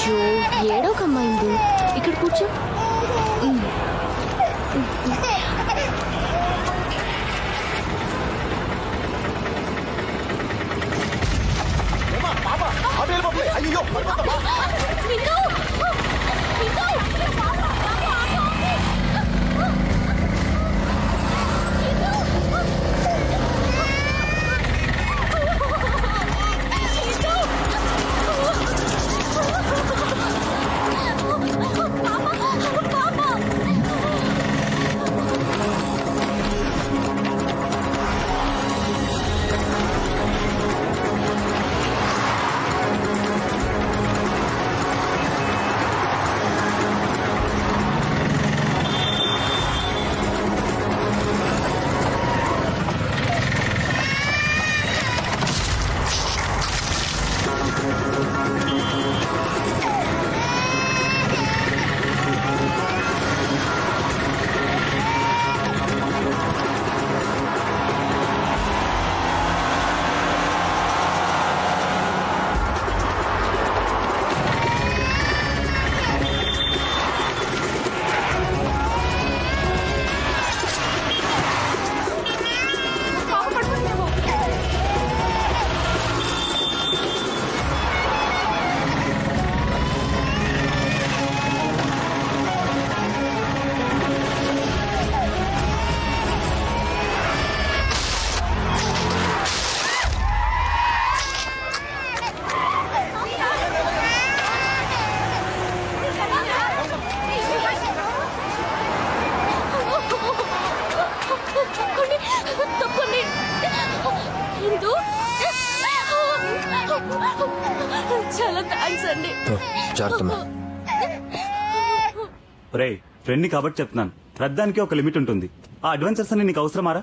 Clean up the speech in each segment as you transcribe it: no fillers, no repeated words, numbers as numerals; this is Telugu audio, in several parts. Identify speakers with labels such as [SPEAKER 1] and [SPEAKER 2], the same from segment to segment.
[SPEAKER 1] అయ్యో ఏడోకమ్మాయింది, ఇక్కడ కూర్చో.
[SPEAKER 2] అయ్యో
[SPEAKER 1] చాలా థ్యాంక్స్ అండి.
[SPEAKER 3] ఫ్రెండ్ని కాబట్టి చెప్తున్నాను, ప్రద్దానికి ఒక లిమిట్ ఉంటుంది. ఆ అడ్వెంచర్స్ అని నీకు అవసరమారా?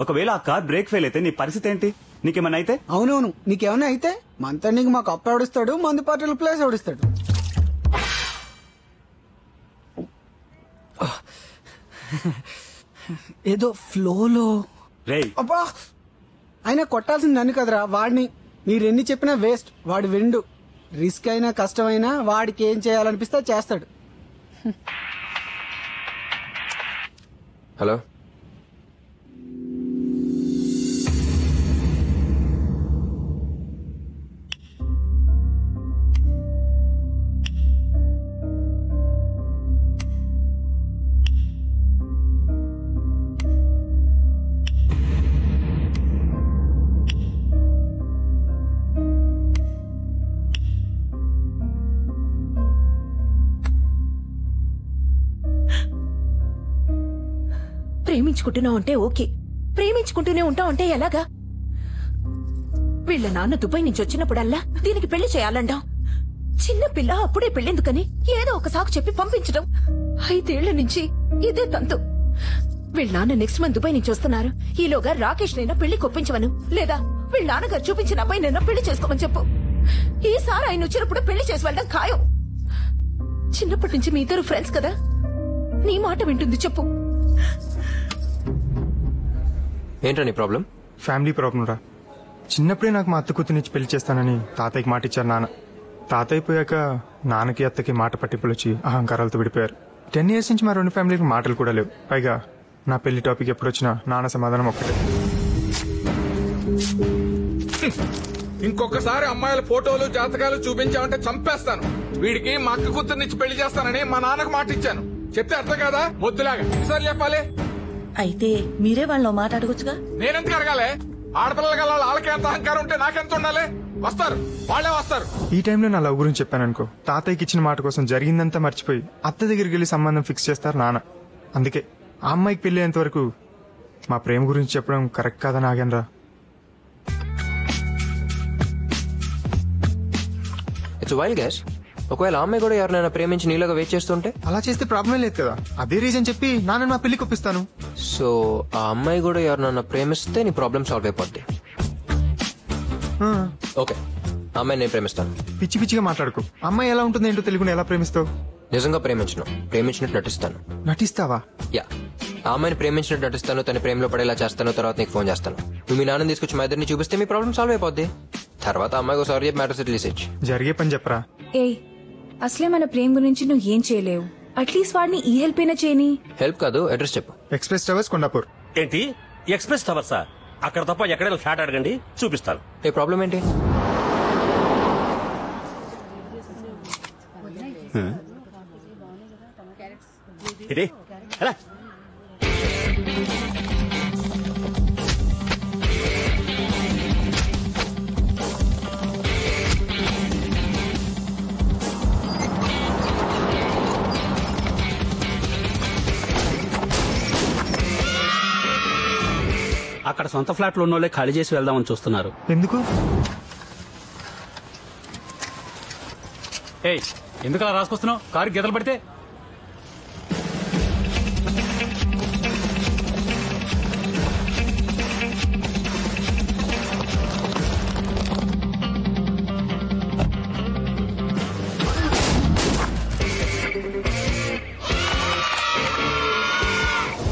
[SPEAKER 3] ఒకవేళ ఆ కార్ బ్రేక్ ఫెయిల్ అయితే నీ పరిస్థితి ఏంటి? నీకేమన్నా అయితే?
[SPEAKER 4] అవునవును, నీకేమన్నా అయితే మంతానికి మాకు అప్పు ఆడిస్తాడు, మందు పార్టీలు ప్లేస్ ఆడిస్తాడు. ఏదో ఫ్లోలో అబ్బా ఆయన కొట్టాల్సింది నన్ను కదరా, వాడిని. మీరెన్ని చెప్పినా వేస్ట్. వాడు విండు. రిస్క్ అయినా కష్టమైనా వాడికి ఏం చేయాలనిపిస్తే చేస్తాడు.
[SPEAKER 5] హలో,
[SPEAKER 6] ప్రేమించుకుంటున్నావు అంటే ఓకే, ప్రేమించుకుంటూనే ఉంటావు అంటే ఎలాగా? వీళ్ళ నాన్న దుబాయ్ నుంచి వచ్చినప్పుడల్లా దీనికి పెళ్లి చేయాలంటాం. చిన్న పిల్ల అప్పుడే పెళ్ళెందుకని ఏదో ఒక సాకు చెప్పి పంపించడం. 5 ఏళ్ల నుంచి ఇదే తంతు. వీళ్ళ నాన్న నెక్స్ట్ మంత్ దుబాయ్ నుంచి వస్తున్నారు. ఈలోగా రాకేష్ నైనా పెళ్లి కొప్పించమను, లేదా వీళ్ళ నాన్నగారు చూపించిన అబ్బాయినైనా పెళ్లి చేసుకోమని చెప్పు. ఈసారి ఆయన వచ్చినప్పుడు పెళ్లి చేసి వెళ్ళడం ఖాయం. చిన్నప్పటి నుంచి మీ ఇద్దరు ఫ్రెండ్స్ కదా, నీ మాట వింటుంది చెప్పు.
[SPEAKER 5] ఏంటని ప్రాబ్లం?
[SPEAKER 7] ఫ్యామిలీ ప్రాబ్లం రా. చిన్నప్పుడే నాకు మా అత్త కూతురునిచ్చి పెళ్లి చేస్తానని తాతయ్యకి మాట ఇచ్చారు నాన్న. తాతయ్య పోయాక నాన్నకి అత్తకి మాట పట్టింపులు వచ్చి అహంకారాలతో విడిపోయారు. 10 years నుంచి మా 2 ఫ్యామిలీకి మాటలు కూడా లేవు. పైగా నా పెళ్లి టాపిక్ ఎప్పుడు వచ్చినా నాన్న సమాధానం ఒక్కటే.
[SPEAKER 8] ఇంకొకసారి అమ్మాయిల ఫోటోలు జాతకాలు చూపించామంటే చంపేస్తాను. వీడికి మా అక్క కూతురునిచ్చి పెళ్లి చేస్తానని మా నాన్నకు మాట ఇచ్చాను. చెప్తే అర్థం కదా, మొద్దులాగా ఎన్నిసార్లు చెప్పాలి?
[SPEAKER 9] అయితే మీరే వాళ్ళలో మాట అడగొచ్చుగా.
[SPEAKER 8] నేనెందుకు అడగాలి? ఆడపిల్లల గల వాళ్ళకి ఎంత అహంకారం ఉంటే నాకెంత ఉండాలి? వస్తారు, వాళ్ళే వస్తారు.
[SPEAKER 7] ఈ టైంలో నా లవ్ గురించి చెప్పాననుకో, తాతయ్యకి ఇచ్చిన మాట కోసం జరిగిందంతా మర్చిపోయి అత్త దగ్గరికి వెళ్ళి సంబంధం ఫిక్స్ చేస్తారు నాన్న. అందుకే ఆ అమ్మాయికి పెళ్లి అయ్యేంత వరకు మా ప్రేమ గురించి చెప్పడం కరెక్ట్ కాదని ఆగానరా.
[SPEAKER 5] It's wild guess. ఒకవేళ అమ్మాయి కూడా ఎవరినైనా ప్రేమించి నీళ్ళగా వెయిట్ చేస్తుంటే?
[SPEAKER 7] అలా చేస్తే ప్రాబ్లం లేదు కదా. అదే రీజన్ చెప్పి నాన్న మా పెళ్లికి ఒప్పిస్తాను.
[SPEAKER 5] సో ఆ అమ్మాయి కూడా ఎవరినైనా ప్రేమిస్తే నీ ప్రాబ్లం సాల్వ్ అయిపోద్ది. ఓకే, అమ్మాయి నేను ప్రేమిస్తాను.
[SPEAKER 7] పిచ్చి పిచ్చిగా మాట్లాడుకో. అమ్మాయి ఎలా ఉంటుంది ఏంటో తెలుగుని ఎలా ప్రేమిస్తావు?
[SPEAKER 5] నిజంగా ప్రేమించినట్టు నటిస్తాను.
[SPEAKER 7] నటిస్తావా?
[SPEAKER 5] యా, ఆ అమ్మాయిని ప్రేమించినట్టు నటిస్తాను, తన ప్రేమలో పడేలా చేస్తాను. తర్వాత నీకు ఫోన్ చేస్తాను. నువ్వు మీ నాన్న తీసుకొచ్చి మా ఇద్దరిని చూపిస్తే మీ ప్రాబ్లం సాల్వ్ అయిపోద్ది. తర్వాత అమ్మాయికి సారీ చెప్పి మ్యాటర్ సెటిల్ చేసేయచ్చు.
[SPEAKER 7] జరిగే పని చెప్పరా.
[SPEAKER 6] ఏ అసలే మన ప్రేమ్ గురించి నువ్వు ఏం చేయలేవు. అట్లీస్ట్ వాడిని ఈ హెల్ప్ అయినా చేయని.
[SPEAKER 5] హెల్ప్ కాదు, అడ్రస్ చెప్పు.
[SPEAKER 7] Express towers Kondapur.
[SPEAKER 2] ఏంటి ఎక్స్ప్రెస్ టవర్సా? అక్కడ తప్ప ఎక్కడైనా ఫ్లాట్ అడగండి, చూపిస్తాను.
[SPEAKER 5] ఏ ప్రాబ్లం ఏంటి?
[SPEAKER 2] ఇదే ఎలా
[SPEAKER 10] అక్కడ సొంత ఫ్లాట్లు ఉన్నోళ్ళే ఖాళీ చేసి వెళ్దామని చూస్తున్నారు.
[SPEAKER 7] ఎందుకు?
[SPEAKER 10] ఏయ్, ఎందుకు అలా రాసుకొస్తున్నావు? కారు గీతలు పడితే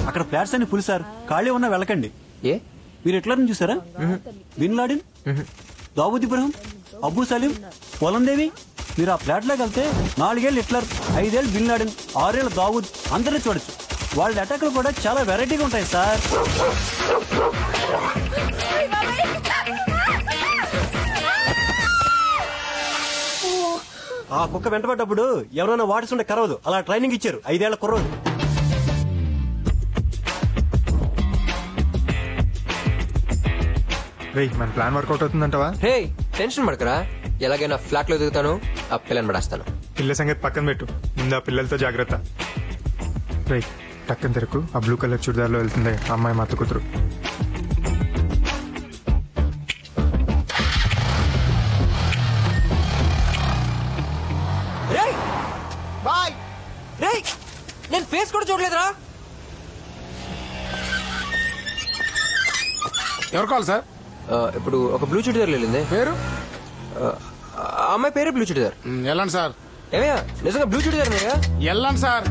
[SPEAKER 3] అక్కడ ఫ్లాట్స్ అన్ని ఫుల్ సార్, ఖాళీ ఉన్నా వెళ్ళకండి.
[SPEAKER 5] ఏ
[SPEAKER 3] మీరు ఎట్లా చూసారా? బిన్ లాడెన్, దావూద్ ఇబ్రహం, అబూ సలీం, పొలందేవి. మీరు ఆ ఫ్లాట్ లోకి వెళ్తే 4 ఏళ్ళు హిట్లర్, 5 ఏళ్ళు బిన్ లాడెన్, 6 ఏళ్ళు దావూద్ అందరినీ చూడొచ్చు. వాళ్ళ అటాక్లు కూడా చాలా వెరైటీగా ఉంటాయి సార్.
[SPEAKER 2] ఆ కుక్క వెంటబడ్డప్పుడు ఎవరైనా వాటర్స్ ఉండే కరవదు, అలా ట్రైనింగ్ ఇచ్చారు 5 ఏళ్ల కుర్రోడు.
[SPEAKER 7] రేయ్, మన ప్లాన్ వర్కౌట్ అవుతుందంటవా?
[SPEAKER 5] హే, టెన్షన్ పడకరా. ఎలాగైనా ఫ్లాట్ లో దిగుతాను, ఆ పిల్లని పడేస్తాను.
[SPEAKER 7] పిల్ల సంగతి పక్కన పెట్టు, ముందు ఆ పిల్లలతో జాగ్రత్త. రేయ్, టక్కన తెరకు. ఆ బ్లూ కలర్ చుడిదార్లో వెళ్తుంది ఆ అమ్మాయి మా అత్త కూతురు.
[SPEAKER 5] బాయ్ రేయ్, నేను ఫేస్ కూడా చూడలేదురా.
[SPEAKER 8] ఎవరు కావాలి సార్?
[SPEAKER 5] ఇప్పుడు ఒక బ్లూ చుడిదార్ వెళ్ళింది.
[SPEAKER 8] పేరు?
[SPEAKER 5] ఆ అమ్మాయి పేరే బ్లూ చుడిదార్.
[SPEAKER 8] వెళ్ళండి సార్.
[SPEAKER 5] ఏమయ్యా, నిజంగా బ్లూ చుడిదార్?
[SPEAKER 8] వెళ్ళండి సార్.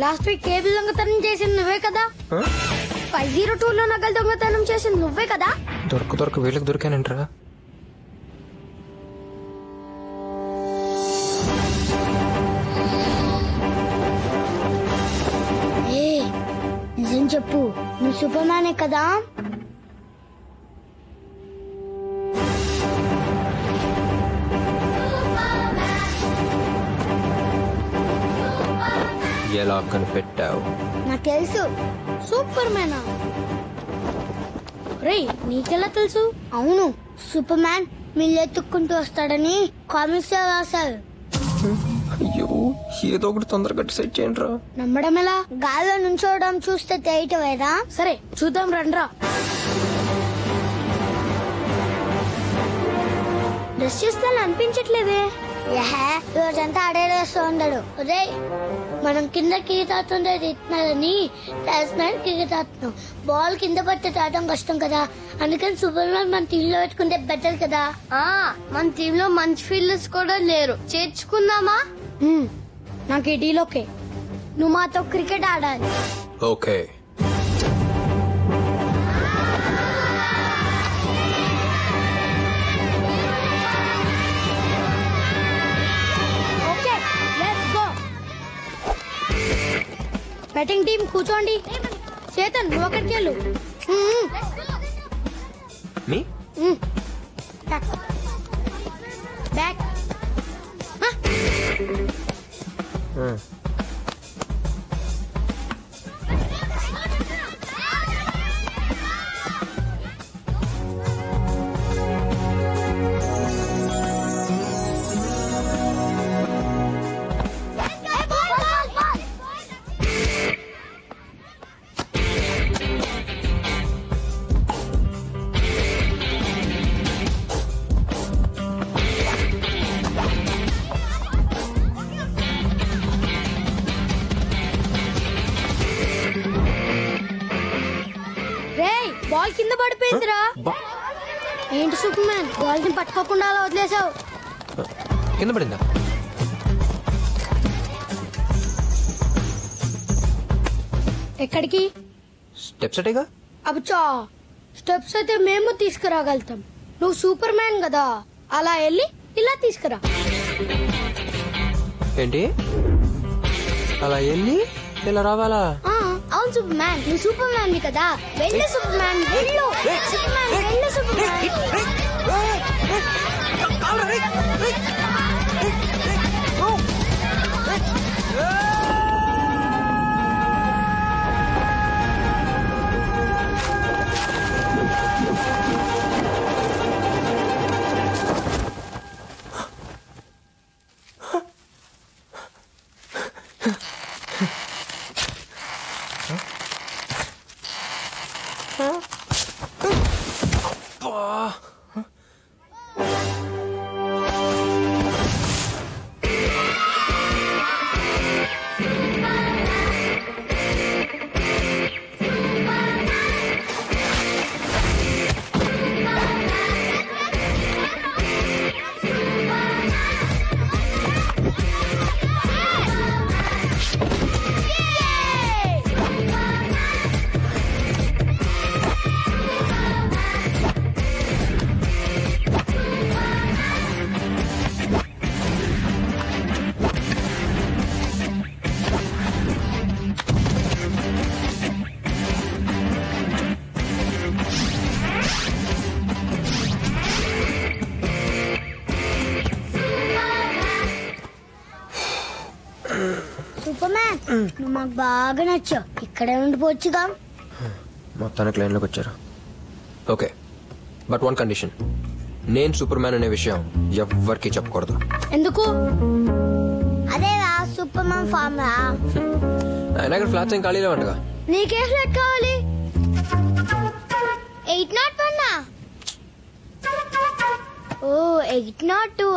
[SPEAKER 11] లాస్ట్ వీక్ కేబుల్ దొంగతనం చేసింది నువ్వే కదా? 502 లో నగలు దొంగతనం చేసింది నువ్వే కదా?
[SPEAKER 5] దొరక వీళ్ళకి దొరికానంటరా.
[SPEAKER 11] నిజం చెప్పు, నువ్వు సూపర్ మ్యానే కదా?
[SPEAKER 5] ఎలా కనిపెట్టావు?
[SPEAKER 11] నాకు తెలుసు, సూపర్ మ్యానా. రే, నీకెలా తెలుసు? అవును, సూపర్ మ్యాన్ మిల్లెత్తుక్కుంటూ వస్తాడని కామిక్స్ లో రాశారు.
[SPEAKER 5] అయ్యో, ఏదో ఒకటి తొందరగా డిసైడ్ చేయండి రా.
[SPEAKER 11] నమ్మడం ఎలా? గాల్లో నుంచోవడం చూస్తే తెలియటవేదా? సరే చూద్దాం రండ్రా. డ్రెస్ చేస్తాను అనిపించట్లేదే. రోజంతా ఆడే వేస్తూ ఉండడు. రే మనం కింద క్రికెట్ ఆడుతుంటే తిట్టినారని బ్యాట్స్మెన్ క్రికెట్ ఆడుతున్నాం. బాల్ కింద పడితే తాడడం కష్టం కదా, అందుకని సూపర్ మ్యాన్ మన టీమ్ లో పెట్టుకుంటే బెటర్ కదా. మన టీమ్ లో మంచి ఫీల్డర్స్ కూడా లేరు, చేర్చుకుందామా? నాకు ఈ డీల్ ఓకే. నువ్వు మాతో క్రికెట్ ఆడాలి.
[SPEAKER 5] ఓకే.
[SPEAKER 11] బ్యాటింగ్ టీం కూర్చోండి. చేతన్ నువ్వు అక్కడికి వెళ్ళు. బ్యాక్. బాల్ కింద పడిపోయిందిరా. ఏంటి సూపర్ మ్యాన్, బాల్ ని పట్టుకోకుండా అలా వదిలేసావు?
[SPEAKER 5] కింద పడిందా?
[SPEAKER 11] ఎక్కడికి?
[SPEAKER 5] స్టెప్స్ అటేగా.
[SPEAKER 11] అబ్బా స్టెప్స్ అయితే మేము తీసుకురాగలుగుతాం. నువ్వు సూపర్ మ్యాన్ కదా, అలా వెళ్ళి ఇలా తీసుకురా.
[SPEAKER 5] ఏంటి అలా వెళ్ళి ఇలా రావాలా?
[SPEAKER 11] అవును సూపర్ మ్యాన్, నువ్వు సూపర్ మ్యాన్ కదా. వెళ్ళు సూపర్ మ్యాన్, వెళ్ళు. సూపర్ మ్యాన్ వెళ్ళు. సూపర్ మ్యాన్ నువ్వు మాకు బాగా నచ్చావు. ఇక్కడే ఉండిపోవచ్చుగా.
[SPEAKER 5] మొత్తానికి లైన్లోకి వచ్చారు. Okay, but one condition. నేను సూపర్ మ్యాన్ అనే విషయం ఎవ్వరికి చెప్పకూడదు.
[SPEAKER 11] ఎందుకు? అదేరా సూపర్ మ్యాన్ ఫామ్ రా.
[SPEAKER 5] అయినా ఇక్కడ ఫ్లాట్స్ ఏం ఖాళీలో ఉంటగా.
[SPEAKER 11] నీకే ఫ్లాట్ కావాలి? 801. ఓ 802.